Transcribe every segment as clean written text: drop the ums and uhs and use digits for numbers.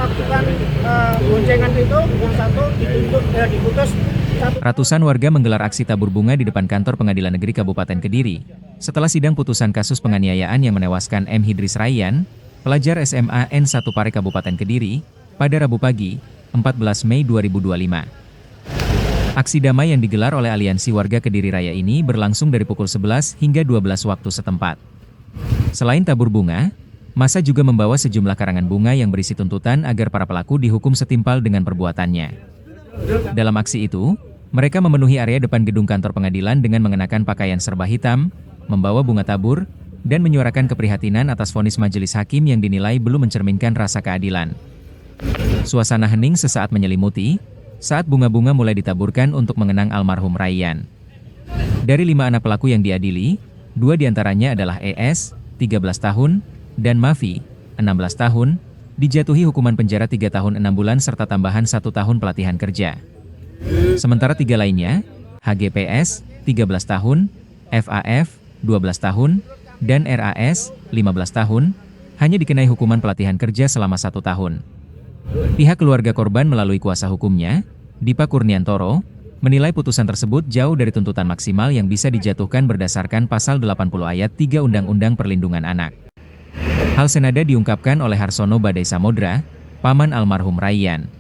melakukan goncengan itu, yang satu diputus. Ratusan warga menggelar aksi tabur bunga di depan kantor Pengadilan Negeri Kabupaten Kediri setelah sidang putusan kasus penganiayaan yang menewaskan M. Hidris Rayyan, pelajar SMA N1 Pare Kabupaten Kediri, pada Rabu pagi, 14 Mei 2025. Aksi damai yang digelar oleh Aliansi Warga Kediri Raya ini berlangsung dari pukul 11 hingga 12 waktu setempat. Selain tabur bunga, massa juga membawa sejumlah karangan bunga yang berisi tuntutan agar para pelaku dihukum setimpal dengan perbuatannya. Dalam aksi itu, mereka memenuhi area depan gedung kantor pengadilan dengan mengenakan pakaian serba hitam, membawa bunga tabur, dan menyuarakan keprihatinan atas vonis majelis hakim yang dinilai belum mencerminkan rasa keadilan. Suasana hening sesaat menyelimuti saat bunga-bunga mulai ditaburkan untuk mengenang almarhum Rayyan. Dari 5 anak pelaku yang diadili, 2 diantaranya adalah ES, 13 tahun, dan Mafi, 16 tahun, dijatuhi hukuman penjara 3 tahun 6 bulan serta tambahan 1 tahun pelatihan kerja. Sementara 3 lainnya, HGPS, 13 tahun, FAF, 12 tahun, dan RAS, 15 tahun, hanya dikenai hukuman pelatihan kerja selama 1 tahun. Pihak keluarga korban melalui kuasa hukumnya, Dipa Kurniantoro, menilai putusan tersebut jauh dari tuntutan maksimal yang bisa dijatuhkan berdasarkan pasal 80 ayat 3 Undang-Undang Perlindungan Anak. Hal senada diungkapkan oleh Harsono Badai Samodra, paman almarhum Rayyan.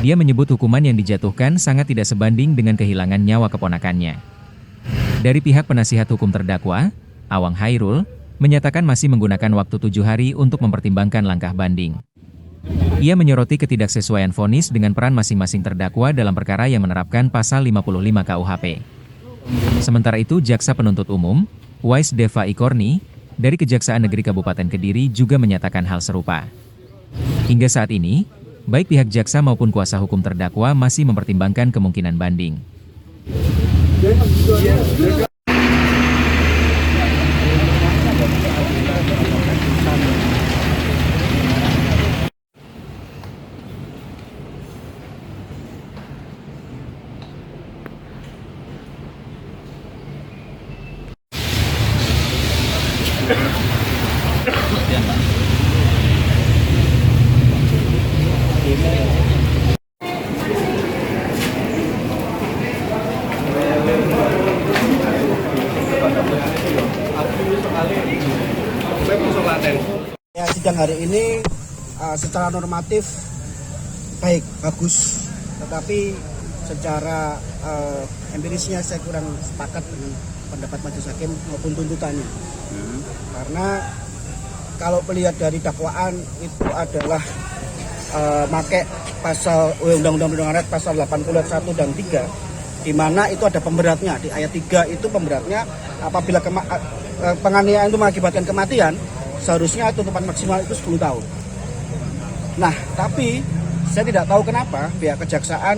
Dia menyebut hukuman yang dijatuhkan sangat tidak sebanding dengan kehilangan nyawa keponakannya. Dari pihak penasihat hukum terdakwa, Awang Hairul, menyatakan masih menggunakan waktu 7 hari untuk mempertimbangkan langkah banding. Ia menyoroti ketidaksesuaian vonis dengan peran masing-masing terdakwa dalam perkara yang menerapkan pasal 55 KUHP. Sementara itu, Jaksa Penuntut Umum, Wais Deva Ikorni, dari Kejaksaan Negeri Kabupaten Kediri juga menyatakan hal serupa. Hingga saat ini, baik pihak jaksa maupun kuasa hukum terdakwa masih mempertimbangkan kemungkinan banding. Ya, sidang hari ini secara normatif baik, bagus, tetapi secara empirisnya saya kurang sepakat dengan pendapat majelis hakim maupun tuntutannya. Karena kalau melihat dari dakwaan itu adalah pakai pasal Undang-Undang Perlindungan Anak pasal 81 dan 3, di mana itu ada pemberatnya. Di ayat 3 itu pemberatnya apabila penganiayaan itu mengakibatkan kematian, seharusnya tuntutan maksimal itu 10 tahun. Nah, tapi saya tidak tahu kenapa pihak kejaksaan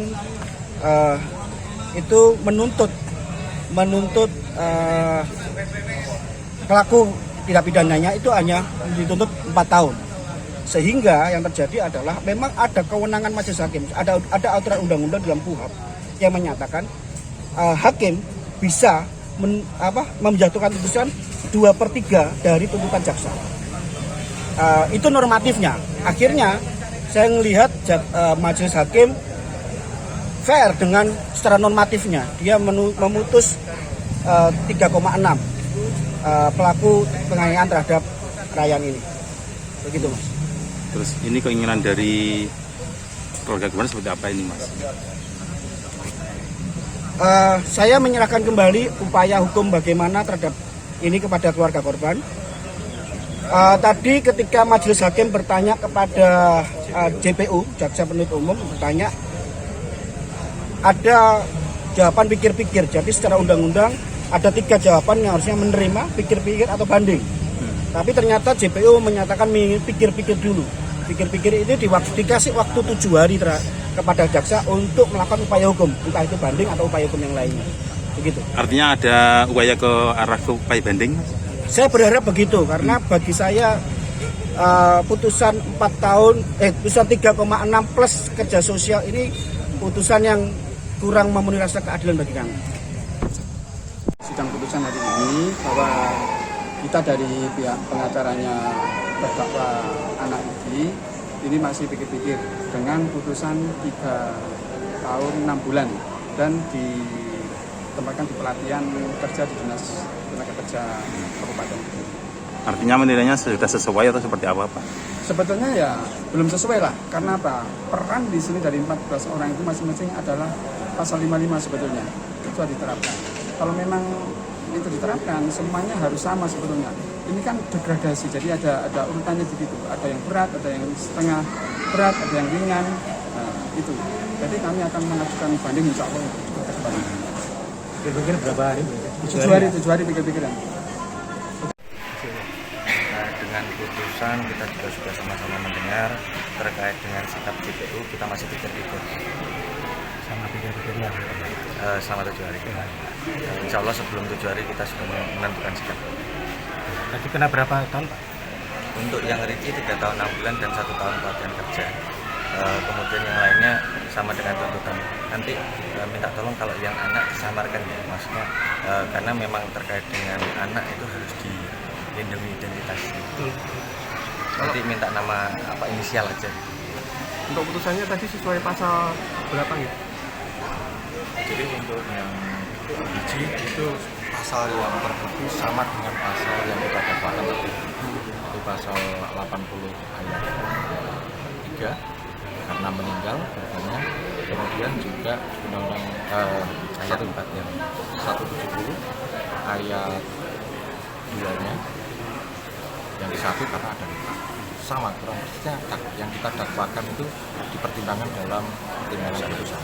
itu menuntut pelaku tindak pidananya itu hanya dituntut 4 tahun. Sehingga yang terjadi adalah memang ada kewenangan majelis hakim, ada aturan undang-undang dalam KUHP yang menyatakan hakim bisa menjatuhkan putusan 2/3 dari tuntutan jaksa. Itu normatifnya. Akhirnya saya melihat majelis hakim fair dengan secara normatifnya. Dia memutus 3,6 pelaku penganiayaan terhadap Rayyan ini. Begitu, Mas. Terus ini keinginan dari keluarga korban seperti apa ini, Mas? Saya menyerahkan kembali upaya hukum bagaimana terhadap ini kepada keluarga korban. Tadi ketika majelis hakim bertanya kepada JPU, Jaksa Penuntut Umum, bertanya, ada jawaban pikir-pikir. Jadi secara undang-undang ada 3 jawaban yang harusnya menerima, pikir-pikir atau banding. Tapi ternyata JPU menyatakan pikir-pikir dulu. Pikir-pikir ini dikasih waktu 7 hari kepada jaksa untuk melakukan upaya hukum, entah itu banding atau upaya hukum yang lainnya. Begitu. Artinya ada upaya ke arah upaya banding? Saya berharap begitu, karena bagi saya putusan 4 tahun, putusan 3,6 plus kerja sosial ini putusan yang kurang memenuhi rasa keadilan bagi kami. Sidang putusan hari ini bahwa kita dari pihak pengacaranya terdakwa anak ini ini masih pikir-pikir dengan putusan 3 tahun 6 bulan dan ditempatkan di pelatihan kerja di Dinas Tenaga Kerja Kabupaten. Artinya menilainya sudah sesuai atau seperti apa, Pak? Sebetulnya ya belum sesuai lah, karena apa? Peran di sini dari 14 orang itu masing-masing adalah pasal 55 sebetulnya, itu harus diterapkan. Kalau memang itu diterapkan, semuanya harus sama sebetulnya. Ini kan degradasi, jadi ada urutannya begitu. Ada yang berat, ada yang setengah berat, ada yang ringan, nah, itu. Jadi kami akan mengajukan banding insya Allah itu ke depan. Pikir-pikir berapa hari? 7 hari pikir-pikiran. Dengan putusan kita juga sudah sama-sama mendengar terkait dengan sikap JPU, kita masih pikir-pikir. Sama pikir-pikirnya. Selama 7 hari. Insya Allah sebelum 7 hari kita sudah menentukan sikap. Tadi kena berapa tahun, Pak? Untuk yang Ricci 3 tahun 6 bulan dan 1 tahun pelatihan kerja. Kemudian yang lainnya sama dengan tuntutan. Nanti minta tolong kalau yang anak disamarkan ya, maksudnya karena memang terkait dengan anak itu harus dilindungi identitasnya. Nanti minta nama apa inisial aja. Untuk putusannya tadi sesuai pasal berapa gitu? Jadi untuk yang biji itu pasal yang tertentu sama dengan pasal yang kita dapatkan tadi. Itu pasal 80 ayat 3 karena meninggal korbannya. Kemudian juga undang-undang ayat 4 yang 170 ayat 2-nya yang satu karena ada luka. Sama kurang persisnya yang kita dakwakan itu dipertimbangkan dalam pertimbangan putusan.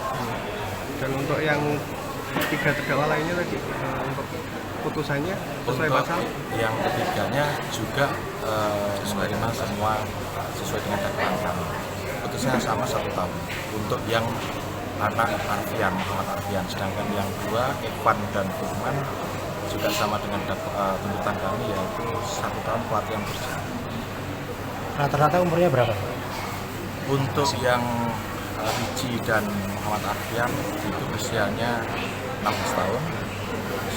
Dan untuk yang 3 terdakwa lainnya tadi untuk putusannya sesuai Untuk pasal? Yang ketiganya juga menerima semua sesuai dengan dakwaan kami. Putusnya sama 1 tahun. Untuk yang anak Arfian, Muhammad Arfian, sedangkan yang 2 Evan dan Firman juga sama dengan tuntutan kami, yaitu 1 tahun pelatihan kerja. Rata-rata umurnya berapa? Untuk yang Ricci dan Muhammad Arfian itu usianya 16 tahun,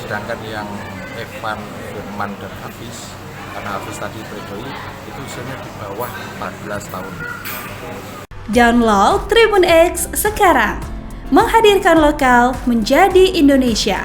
sedangkan yang Evan, Firman, dan Hafiz, karena Hafiz tadi pledoi, itu usianya di bawah 14 tahun. Download Tribun X sekarang, menghadirkan lokal menjadi Indonesia.